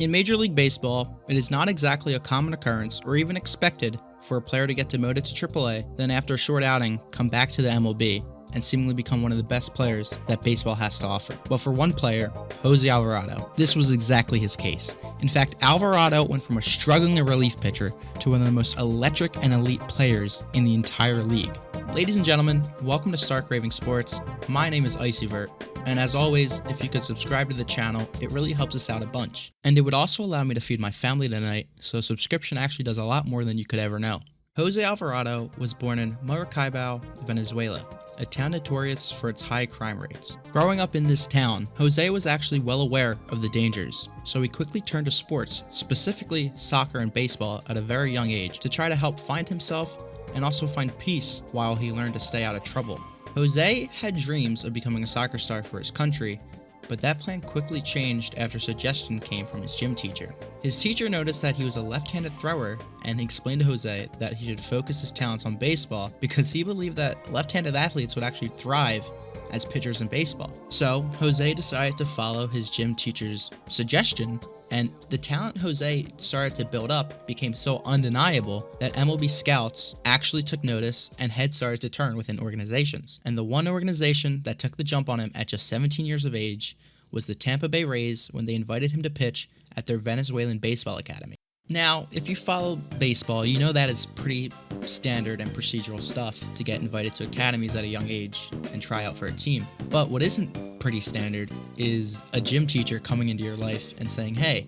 In Major League Baseball, it is not exactly a common occurrence or even expected for a player to get demoted to AAA, then after a short outing, come back to the MLB and seemingly become one of the best players that baseball has to offer. But for one player, Jose Alvarado, this was exactly his case. In fact, Alvarado went from a struggling relief pitcher to one of the most electric and elite players in the entire league. Ladies and gentlemen, welcome to Stark Raving Sports. My name is IcyVert, and as always, if you could subscribe to the channel, it really helps us out a bunch. And it would also allow me to feed my family tonight, so a subscription actually does a lot more than you could ever know. Jose Alvarado was born in Maracaibo, Venezuela, a town notorious for its high crime rates. Growing up in this town, Jose was actually well aware of the dangers, so he quickly turned to sports, specifically soccer and baseball, at a very young age to try to help find himself and also find peace while he learned to stay out of trouble. Jose had dreams of becoming a soccer star for his country, but that plan quickly changed after a suggestion came from his gym teacher. His teacher noticed that he was a left-handed thrower, and he explained to Jose that he should focus his talents on baseball because he believed that left-handed athletes would actually thrive as pitchers in baseball. So Jose decided to follow his gym teacher's suggestion, and the talent Jose started to build up became so undeniable that MLB scouts actually took notice and heads started to turn within organizations. And the one organization that took the jump on him at just 17 years of age was the Tampa Bay Rays when they invited him to pitch at their Venezuelan baseball academy. Now, if you follow baseball, you know that it's pretty standard and procedural stuff to get invited to academies at a young age and try out for a team. But what isn't pretty standard is a gym teacher coming into your life and saying, hey,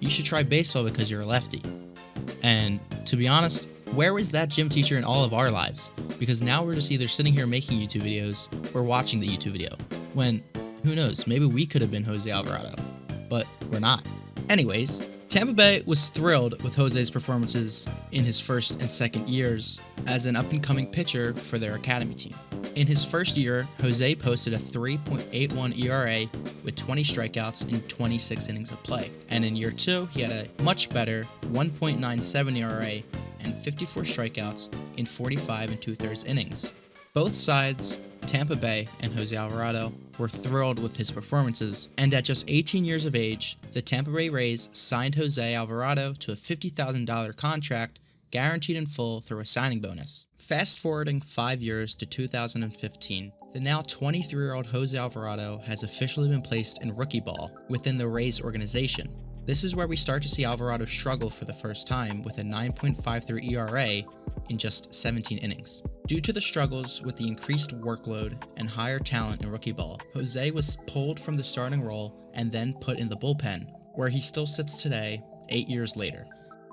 you should try baseball because you're a lefty. And to be honest, where was that gym teacher in all of our lives? Because now we're just either sitting here making YouTube videos or watching the YouTube video. When, who knows, maybe we could have been Jose Alvarado, but we're not. Anyways, Tampa Bay was thrilled with Jose's performances in his first and second years as an up-and-coming pitcher for their academy team. In his first year, Jose posted a 3.81 ERA with 20 strikeouts in 26 innings of play. And in year two, he had a much better 1.97 ERA and 54 strikeouts in 45 2/3 innings. Both sides, Tampa Bay and Jose Alvarado, were thrilled with his performances, and at just 18 years of age, the Tampa Bay Rays signed Jose Alvarado to a $50,000 contract guaranteed in full through a signing bonus. Fast forwarding 5 years to 2015, the now 23-year-old Jose Alvarado has officially been placed in rookie ball within the Rays organization. This is where we start to see Alvarado struggle for the first time with a 9.53 ERA in just 17 innings. Due to the struggles with the increased workload and higher talent in rookie ball, Jose was pulled from the starting role and then put in the bullpen, where he still sits today, 8 years later.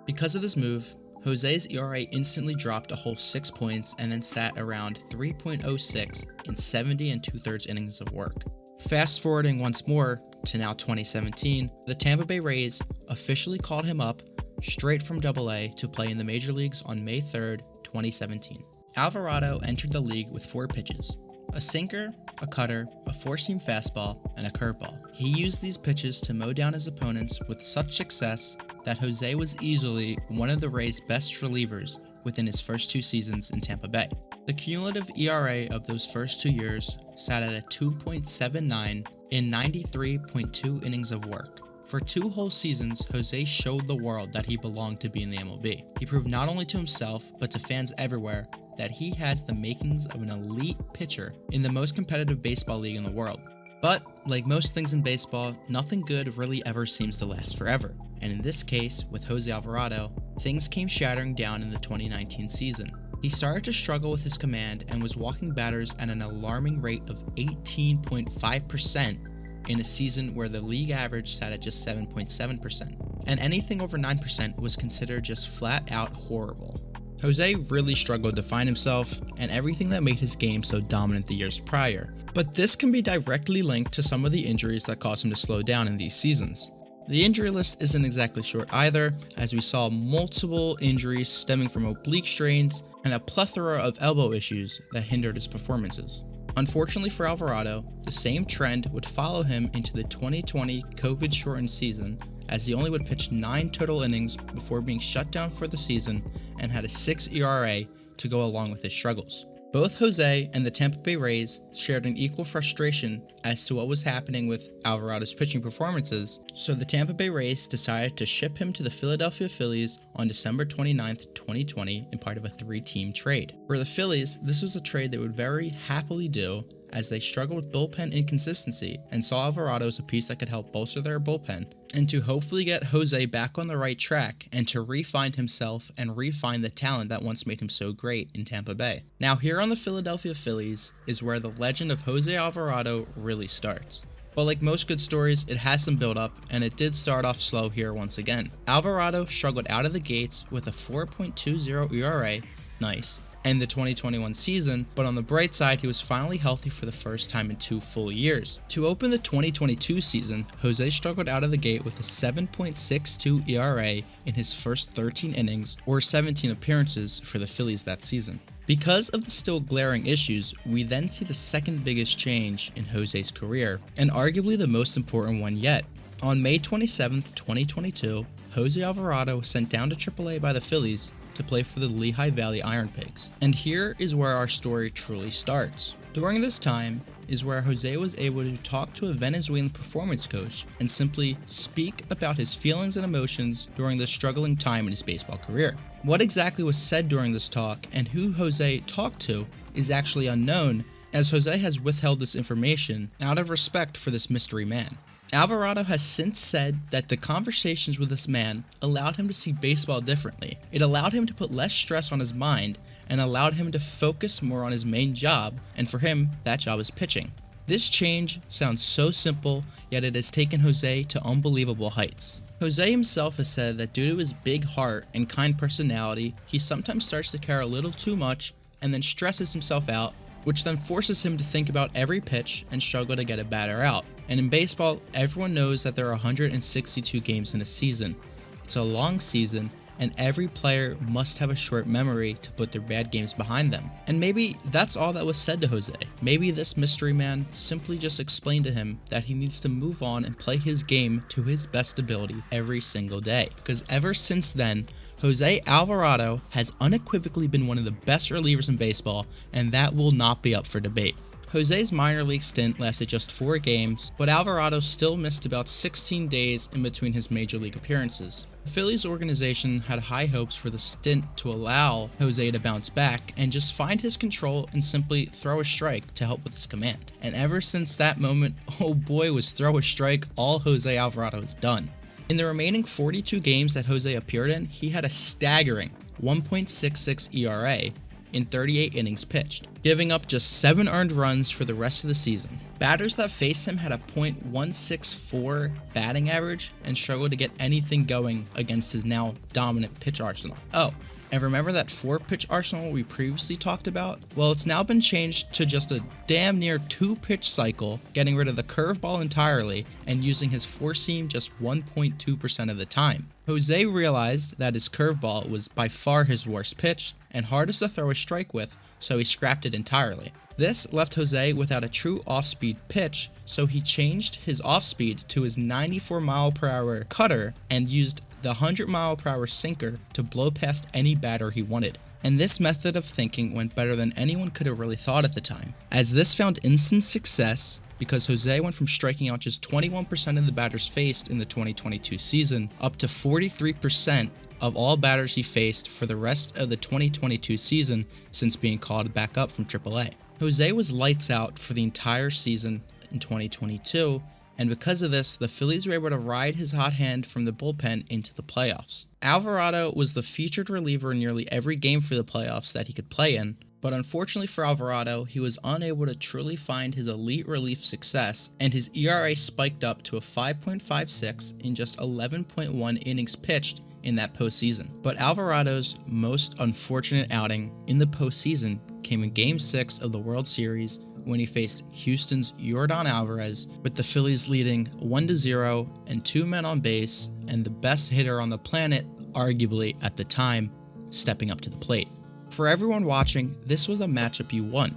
Because of this move, Jose's ERA instantly dropped a whole 6 points and then sat around 3.06 in 70 2/3 innings of work. Fast forwarding once more to now 2017, the Tampa Bay Rays officially called him up straight from AA to play in the major leagues on May 3rd, 2017. Alvarado entered the league with 4 pitches: a sinker, a cutter, a four-seam fastball, and a curveball. He used these pitches to mow down his opponents with such success that Jose was easily one of the Rays' best relievers within his first 2 seasons in Tampa Bay. The cumulative ERA of those first 2 years sat at a 2.79 in 93.2 innings of work. For 2 whole seasons, Jose showed the world that he belonged to be in the MLB. He proved not only to himself, but to fans everywhere that he has the makings of an elite pitcher in the most competitive baseball league in the world. But, like most things in baseball, nothing good really ever seems to last forever. And in this case, with Jose Alvarado, things came shattering down in the 2019 season. He started to struggle with his command and was walking batters at an alarming rate of 18.5% in a season where the league average sat at just 7.7%. And anything over 9% was considered just flat out horrible. Jose really struggled to find himself and everything that made his game so dominant the years prior. But this can be directly linked to some of the injuries that caused him to slow down in these seasons. The injury list isn't exactly short either, as we saw multiple injuries stemming from oblique strains and a plethora of elbow issues that hindered his performances. Unfortunately for Alvarado, the same trend would follow him into the 2020 COVID-shortened season, as he only would pitch 9 total innings before being shut down for the season and had a 6 ERA to go along with his struggles. Both Jose and the Tampa Bay Rays shared an equal frustration as to what was happening with Alvarado's pitching performances, so the Tampa Bay Rays decided to ship him to the Philadelphia Phillies on December 29, 2020 in part of a 3-team trade. For the Phillies, this was a trade they would very happily do as they struggled with bullpen inconsistency and saw Alvarado as a piece that could help bolster their bullpen, and to hopefully get Jose back on the right track and to re-find himself and refine the talent that once made him so great in Tampa Bay. Now here on the Philadelphia Phillies is where the legend of Jose Alvarado really starts. But like most good stories, it has some build up, and it did start off slow here once again. Alvarado struggled out of the gates with a 4.20 ERA, nice, and the 2021 season, but on the bright side, he was finally healthy for the first time in 2 full years. To open the 2022 season, Jose struggled out of the gate with a 7.62 ERA in his first 13 innings, or 17 appearances for the Phillies that season. Because of the still glaring issues, we then see the second biggest change in Jose's career, and arguably the most important one yet. On May 27, 2022, Jose Alvarado was sent down to AAA by the Phillies to play for the Lehigh Valley Iron Pigs. And here is where our story truly starts. During this time is where Jose was able to talk to a Venezuelan performance coach and simply speak about his feelings and emotions during this struggling time in his baseball career. What exactly was said during this talk and who Jose talked to is actually unknown, as Jose has withheld this information out of respect for this mystery man. Alvarado has since said that the conversations with this man allowed him to see baseball differently. It allowed him to put less stress on his mind and allowed him to focus more on his main job, and for him, that job is pitching. This change sounds so simple, yet it has taken Jose to unbelievable heights. Jose himself has said that due to his big heart and kind personality, he sometimes starts to care a little too much and then stresses himself out, which then forces him to think about every pitch and struggle to get a batter out. And in baseball, everyone knows that there are 162 games in a season. It's a long season, and every player must have a short memory to put their bad games behind them. And maybe that's all that was said to Jose. Maybe this mystery man simply just explained to him that he needs to move on and play his game to his best ability every single day. Because ever since then, Jose Alvarado has unequivocally been one of the best relievers in baseball, and that will not be up for debate. Jose's minor league stint lasted just 4 games, but Alvarado still missed about 16 days in between his major league appearances. The Phillies organization had high hopes for the stint to allow Jose to bounce back and just find his control and simply throw a strike to help with his command. And ever since that moment, oh boy, was throw a strike all Jose Alvarado has done. In the remaining 42 games that Jose appeared in, he had a staggering 1.66 ERA in 38 innings pitched, giving up just 7 earned runs for the rest of the season. Batters that faced him had a .164 batting average and struggled to get anything going against his now dominant pitch arsenal. Oh, and remember that 4-pitch arsenal we previously talked about? Well, it's now been changed to just a damn near 2-pitch cycle, getting rid of the curveball entirely and using his 4-seam just 1.2% of the time. Jose realized that his curveball was by far his worst pitch and hardest to throw a strike with, so he scrapped it entirely. This left Jose without a true off-speed pitch, so he changed his off-speed to his 94-mile-per-hour cutter and used the 100-mile-per-hour sinker to blow past any batter he wanted. And this method of thinking went better than anyone could have really thought at the time, as this found instant success because Jose went from striking out just 21% of the batters faced in the 2022 season up to 43% of all batters he faced for the rest of the 2022 season since being called back up from AAA. Jose was lights out for the entire season in 2022, and because of this, the Phillies were able to ride his hot hand from the bullpen into the playoffs. Alvarado was the featured reliever in nearly every game for the playoffs that he could play in, but unfortunately for Alvarado, he was unable to truly find his elite relief success, and his ERA spiked up to a 5.56 in just 11.1 innings pitched in that postseason. But Alvarado's most unfortunate outing in the postseason came in Game 6 of the World Series when he faced Houston's Yordan Alvarez, with the Phillies leading 1-0 and 2 men on base, and the best hitter on the planet, arguably at the time, stepping up to the plate. For everyone watching, this was a matchup you won.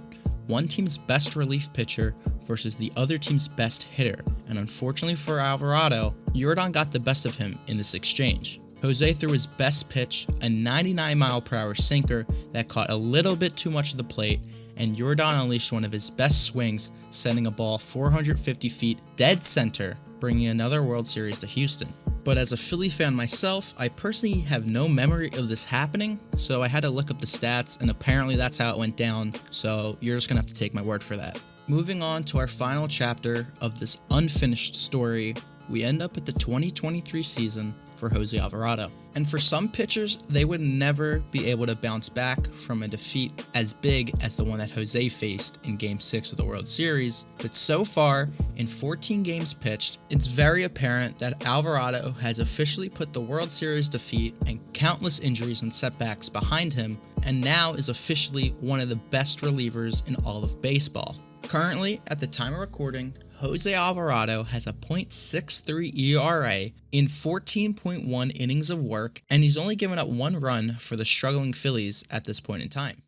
One team's best relief pitcher versus the other team's best hitter, and unfortunately for Alvarado, Yordan got the best of him in this exchange. Jose threw his best pitch, a 99-mile-per-hour sinker that caught a little bit too much of the plate, and Yordan unleashed one of his best swings, sending a ball 450 feet dead center, bringing another World Series to Houston. But as a Philly fan myself, I personally have no memory of this happening, so I had to look up the stats, and apparently that's how it went down, so you're just gonna have to take my word for that. Moving on to our final chapter of this unfinished story, we end up at the 2023 season for Jose Alvarado. And for some pitchers, they would never be able to bounce back from a defeat as big as the one that Jose faced in Game 6 of the World Series. But so far, in 14 games pitched, it's very apparent that Alvarado has officially put the World Series defeat and countless injuries and setbacks behind him, and now is officially one of the best relievers in all of baseball. Currently, at the time of recording, Jose Alvarado has a .63 ERA in 14.1 innings of work, and he's only given up 1 run for the struggling Phillies at this point in time.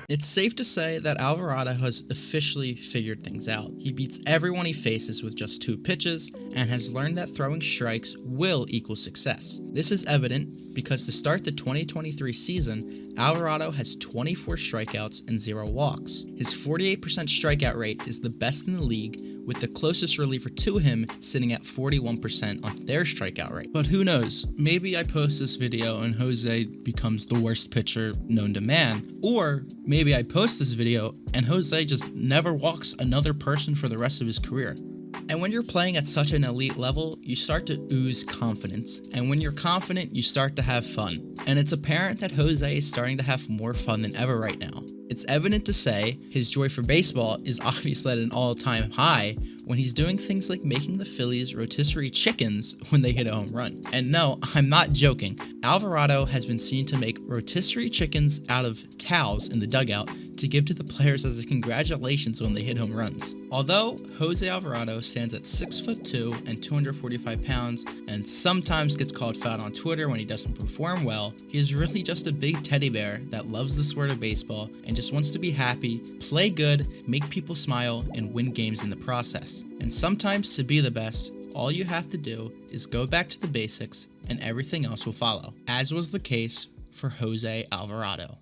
It's safe to say that Alvarado has officially figured things out. He beats everyone he faces with just 2 pitches and has learned that throwing strikes will equal success. This is evident because to start the 2023 season, Alvarado has 24 strikeouts and 0 walks. His 48% strikeout rate is the best in the league, with the closest reliever to him sitting at 41% on their strikeout rate. But who knows, maybe I post this video and Jose becomes the worst pitcher known to man, or maybe I post this video and Jose just never walks another person for the rest of his career. And when you're playing at such an elite level, you start to ooze confidence. And when you're confident, you start to have fun. And it's apparent that Jose is starting to have more fun than ever right now. It's evident to say his joy for baseball is obviously at an all-time high when he's doing things like making the Phillies rotisserie chickens when they hit a home run. And no, I'm not joking. Alvarado has been seen to make rotisserie chickens out of towels in the dugout to give to the players as a congratulations when they hit home runs. Although Jose Alvarado stands at 6'2" and 245 pounds and sometimes gets called fat on Twitter when he doesn't perform well, he is really just a big teddy bear that loves the sport of baseball and just wants to be happy, play good, make people smile, and win games in the process. And sometimes to be the best, all you have to do is go back to the basics and everything else will follow, as was the case for Jose Alvarado.